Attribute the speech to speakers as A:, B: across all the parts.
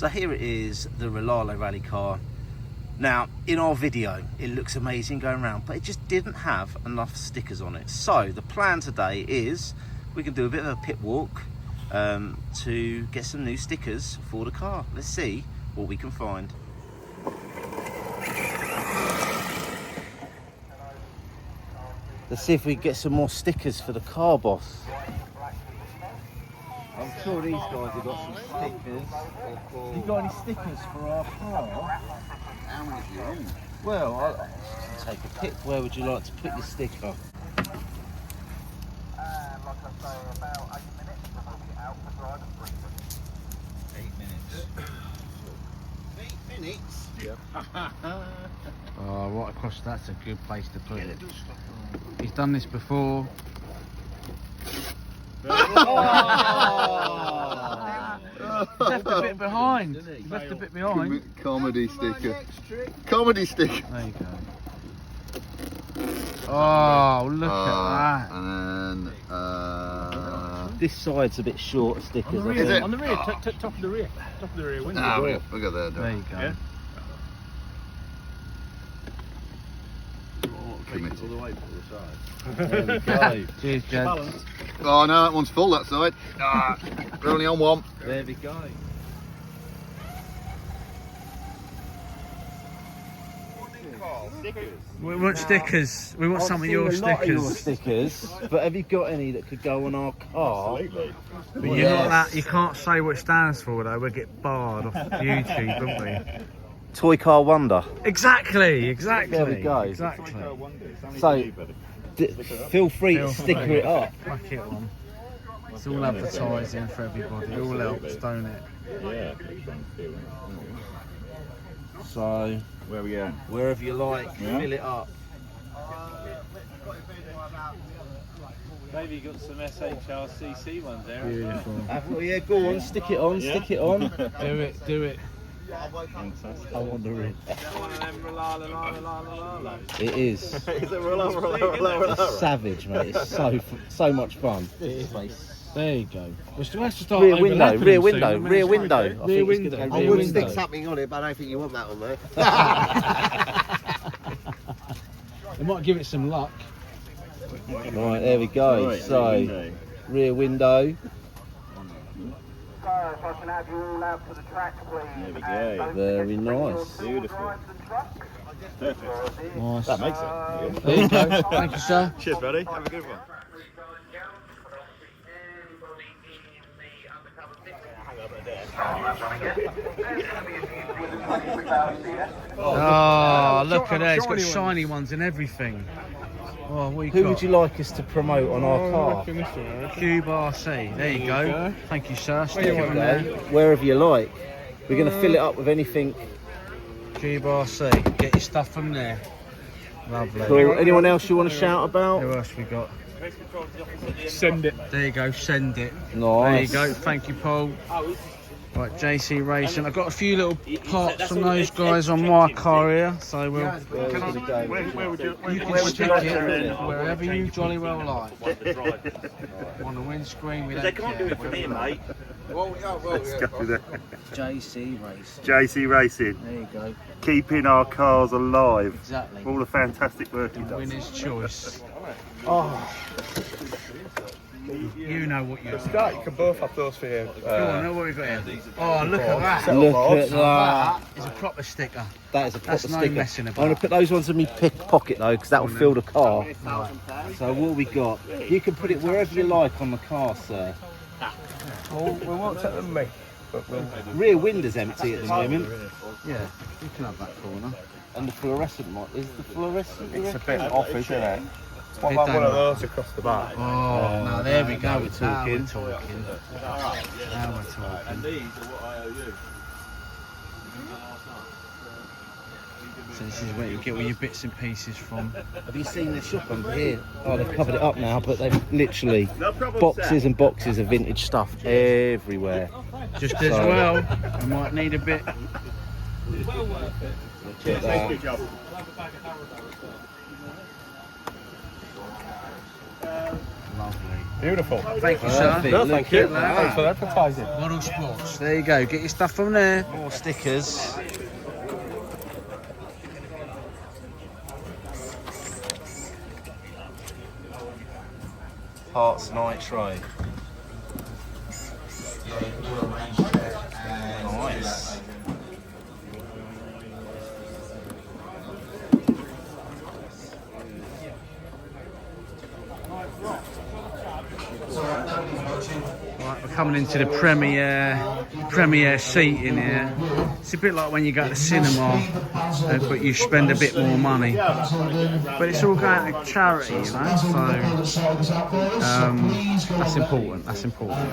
A: So here it is, the Rlaarlo rally car. Now, in our video, it looks amazing going around, but it just didn't have enough stickers on it. So the plan today is we can do a bit of a pit walk to get some new stickers for the car. Let's see what we can find. Let's see if we can get some more stickers for the car boss. I'm sure these guys have got some stickers. Have you got any stickers for our car?
B: How many have you own?
A: Well, I'll take a pick. Where would you like to put your sticker?
C: Like I say, about 8 minutes and we'll be out for driving briefly.
B: 8 minutes. 8 minutes?
D: Yep. Oh, right across, that's a good place to put it. He's done this before. Left a bit behind. He left a bit behind.
B: Comedy sticker. Comedy sticker.
D: There you go. Oh, look at that.
B: And then,
A: This side's a bit short of stickers.
B: Is it?
E: On the rear, top of the rear. Top of the rear window.
B: we got there.
D: There you go.
E: Yeah.
B: Committed.
A: There we go.
D: Cheers, Jed.
B: Oh no, that one's full, that side. We're only on one.
A: There we go.
D: We want stickers. We want some of your
A: I've seen a lot of your
D: stickers.
A: stickers, but have you got any that could go on our car?
D: But you're not that. You can't say what it stands for though. We'll get barred off YouTube, won't we?
A: Toy Car Wonder.
D: Exactly.
A: There we go.
D: Exactly.
A: So, feel free to sticker it up.
D: Whack it on. It's all advertising for everybody. It all helps, don't it?
A: So,
B: Where we going?
A: wherever you like, fill it up.
E: Maybe you got some SHRCC ones there.
D: Beautiful.
A: Well, yeah, go on, stick it on, stick it on.
D: Do it.
A: I want the ring.
E: One of them Rlaarlo.
A: It is.
B: Is it Rlaarlo?
A: It's savage, mate. It's so much fun.
D: There you go. We'll have to start
A: Rear window,
D: overlapping
A: rear
D: them
A: window,
D: soon.
A: rear window. I
D: Rear
A: think it's
D: window.
A: good.
B: I
A: Rear
B: would
A: window.
B: stick something on it, but I don't think you want that on there.
D: They might give it some luck.
A: Right, there we go.
B: Right,
A: So, rear window.
C: So, if I can have you all out to the track, please.
B: There we
C: And
B: go.
C: don't
A: Very
C: forget to bring your
A: nice.
C: tools,
B: Beautiful.
C: drives and trucks.
D: Nice.
B: That makes it.
D: There you go. Thank you, sir.
B: Cheers, buddy. Have a good one.
D: Oh, look at that. It's got shiny ones and everything. Oh, what you
A: Who
D: got?
A: would you like us to promote on our car?
D: Cube RC. There you go. Thank you, sir. Stick it on
A: Okay,
D: there.
A: wherever you like. We're going to fill it up with anything.
D: Cube RC. Get your stuff from there. Lovely.
A: Cool. Anyone else you want to shout about?
D: Who else we got?
E: Send it.
D: There you go. Send it.
A: Nice.
D: There you go. Thank you, Paul. Right, JC Racing. I've got a few little parts from those guys on my car here, so we'll. You can stick it wherever you jolly well like. On the windscreen, we don't care.
F: do it for me, mate.
B: Let's go there.
D: JC Racing.
B: JC Racing,
D: There you go.
B: keeping our cars alive.
D: Exactly.
B: All the fantastic work he does.
D: Winner's choice.
A: Oh,
D: You know what you.
E: Scott, you can both have those for you.
D: Go on, know what we got here. Oh, look at that.
A: look at that.
D: That is a proper sticker.
A: That is a proper
D: That's no
A: sticker.
D: messing
A: I'm
D: about.
A: going to put those ones in my pocket though, because that will fill the car. So what we got? You can put it wherever you like on the car, sir.
E: We won't take them, mate.
A: Rear window's empty at the moment,
D: Yeah, you can have that corner.
A: and the fluorescent is the fluorescent.
E: It's a bit off, isn't it? What
D: It
E: about one of
D: don't-
E: those across the back?
D: Oh, no, there we go.
A: now we're talking.
D: Now we're talking. Now we're talking.
F: These are what I owe you.
D: So this is where you get all your bits and pieces from.
A: Have you seen the shop under here? Oh, they've covered it up now, but they've literally boxes and boxes of vintage stuff everywhere.
D: Just as well, I might need a bit.
A: Look at that.
G: Beautiful.
D: Thank you, sir.
G: No, thank you.
D: lad.
G: Thanks for advertising.
D: Model Sports. There you go. Get your stuff from there.
A: More stickers. Parts Nitro. Nice.
D: Right, we're coming into the premiere seating here. It's a bit like when you go to the cinema, but you spend a bit more money. But it's all going to charity, you know. So that's important. That's important.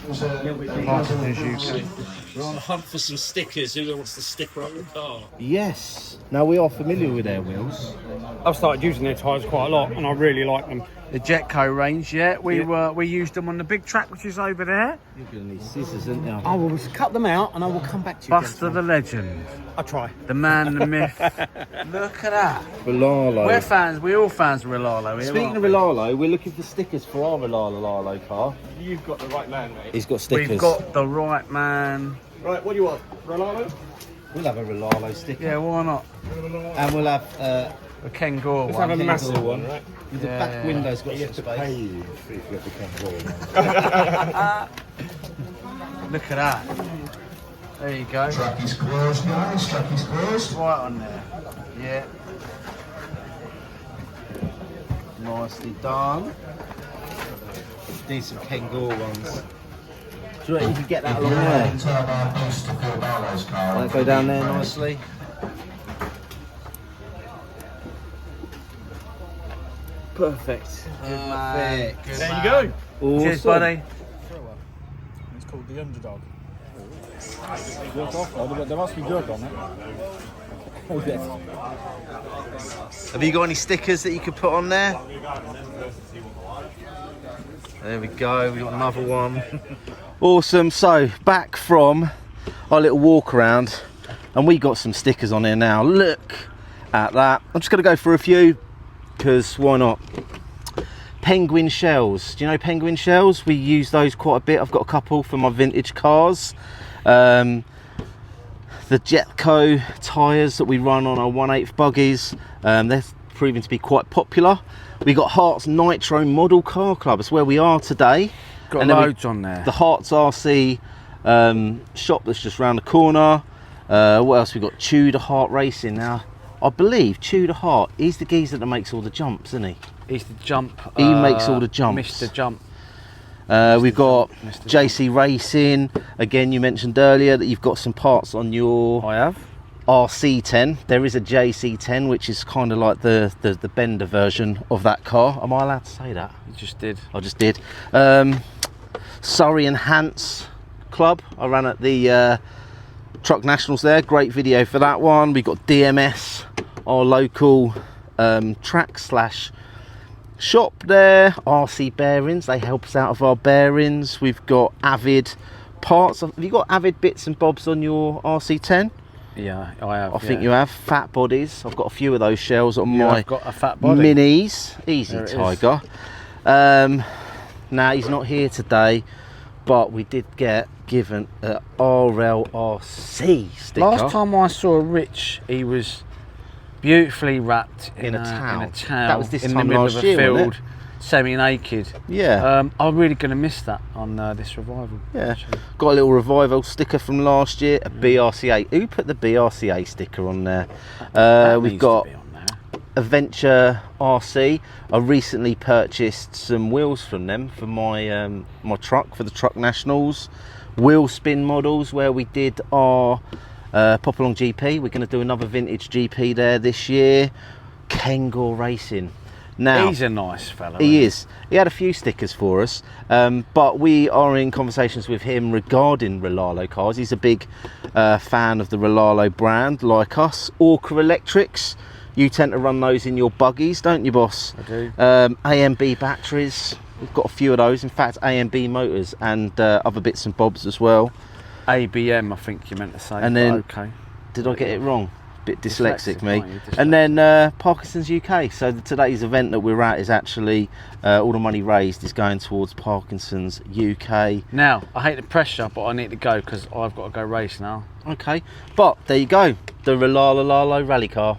D: Passengers UK.
A: We're on the hunt for some stickers. Who wants to sticker up the car? Yes. Now we are familiar with their wheels.
G: I've started using their tyres quite a lot, and I really like them.
D: The Jetco range, yeah. We used them on the big track, which is over there.
A: You're going to need scissors, aren't you?
G: I will cut them out, and I will come back to you.
D: Buster the legend,
G: I'll try.
D: the man, the myth. Look at that.
A: Rlaarlo.
D: We're fans. We're all fans of Rlaarlo. Here,
A: Speaking
D: aren't
A: of
D: we?
A: Rlaarlo, we're looking for stickers for our Rlaarlo car.
G: You've got the right man, mate.
A: He's got stickers.
D: We've got the right man.
G: Right, what do you want? Rlaarlo?
A: We'll have a Rlaarlo sticker.
D: Yeah, why not?
A: And we'll have
D: A Ken Gore
G: Let's
D: one.
G: have a massive one, right?
A: the back window's got some space.
D: Look at that. There you go.
H: Track is closed, guys. Track is closed.
D: Right on there. Yeah.
A: Nicely done. Need some Ken Gore ones. Do you reckon you can get that along there?
H: Turbine boost to Phil Barlow's car.
A: That go down there nicely. Perfect. Perfect.
D: Good
G: There
D: man.
G: you go.
A: Awesome.
D: Cheers, buddy.
G: It's called the Underdog. There must be dirt on it.
A: Have you got any stickers that you could put on there? There we go, we got another one. Awesome, so back from our little walk around and we got some stickers on here now. Look at that. I'm just gonna go for a few because why not? Penguin shells. Do you know penguin shells? We use those quite a bit. I've got a couple for my vintage cars. The Jetco tyres that we run on our 1/8 buggies, they're proving to be quite popular. We got Hearts Nitro Model Car Club. It's where we are today.
D: Got
A: then
D: loads on there.
A: The Hearts RC shop that's just round the corner. What else? We got Tudor Heart Racing. Now, I believe Tudor Heart, he's the geezer that makes all the jumps, isn't he?
D: He's the jump.
A: He makes all the jumps.
D: Mr. Jump.
A: We've got JC Racing. Again, you mentioned earlier that you've got some parts on your
D: I have.
A: RC10. There is a JC10, which is kind of like the Bender version of that car. Am I allowed to say that?
D: You just did.
A: I just did. Surrey and Hants Club. I ran at the Truck Nationals there. Great video for that one. We got DMS, our local track slash shop there. RC Bearings, they help us out of our bearings. We've got Avid parts. Have you got Avid bits and bobs on your RC10?
D: Yeah, I have.
A: I think you have. Fat bodies. I've got a few of those shells on my
D: I've got a fat body.
A: minis. Easy
D: There it
A: Tiger. Now he's not here today, but we did get given an RLRC sticker.
D: Last time I saw Rich, he was beautifully wrapped in
A: a towel.
D: In a towel.
A: That was this
D: in
A: time
D: the middle
A: last
D: of a
A: year, wasn't
D: field, semi-naked.
A: Yeah.
D: I'm really going to miss that on this revival.
A: Yeah,
D: actually.
A: got a little revival sticker from last year, a BRCA. Who put the BRCA sticker on there?
D: That
A: We've
D: needs
A: got
D: to be on there.
A: Adventure RC. I recently purchased some wheels from them for my my truck, for the Truck Nationals. Wheel spin models where we did our Popalong GP. We're going to do another vintage GP there this year. Ken Gore Racing. Now,
D: He's a nice fella.
A: he is. He had a few stickers for us, but we are in conversations with him regarding Rlaarlo cars. He's a big fan of the Rlaarlo brand, like us. Orca Electrics. You tend to run those in your buggies, don't you, boss?
D: I do.
A: AMB batteries. We've got a few of those. In fact, AMB motors and other bits and bobs as well.
D: ABM, I think you meant to say.
A: And then-
D: but okay.
A: Did I get it wrong? Bit dyslexic,
D: Dyslexic,
A: me.
D: aren't you?
A: And then Parkinson's UK. So today's event that we're at is actually all the money raised is going towards Parkinson's UK.
D: Now, I hate the pressure, but I need to go because I've got to go race now.
A: Okay, but there you go, the Rlaarlo rally car.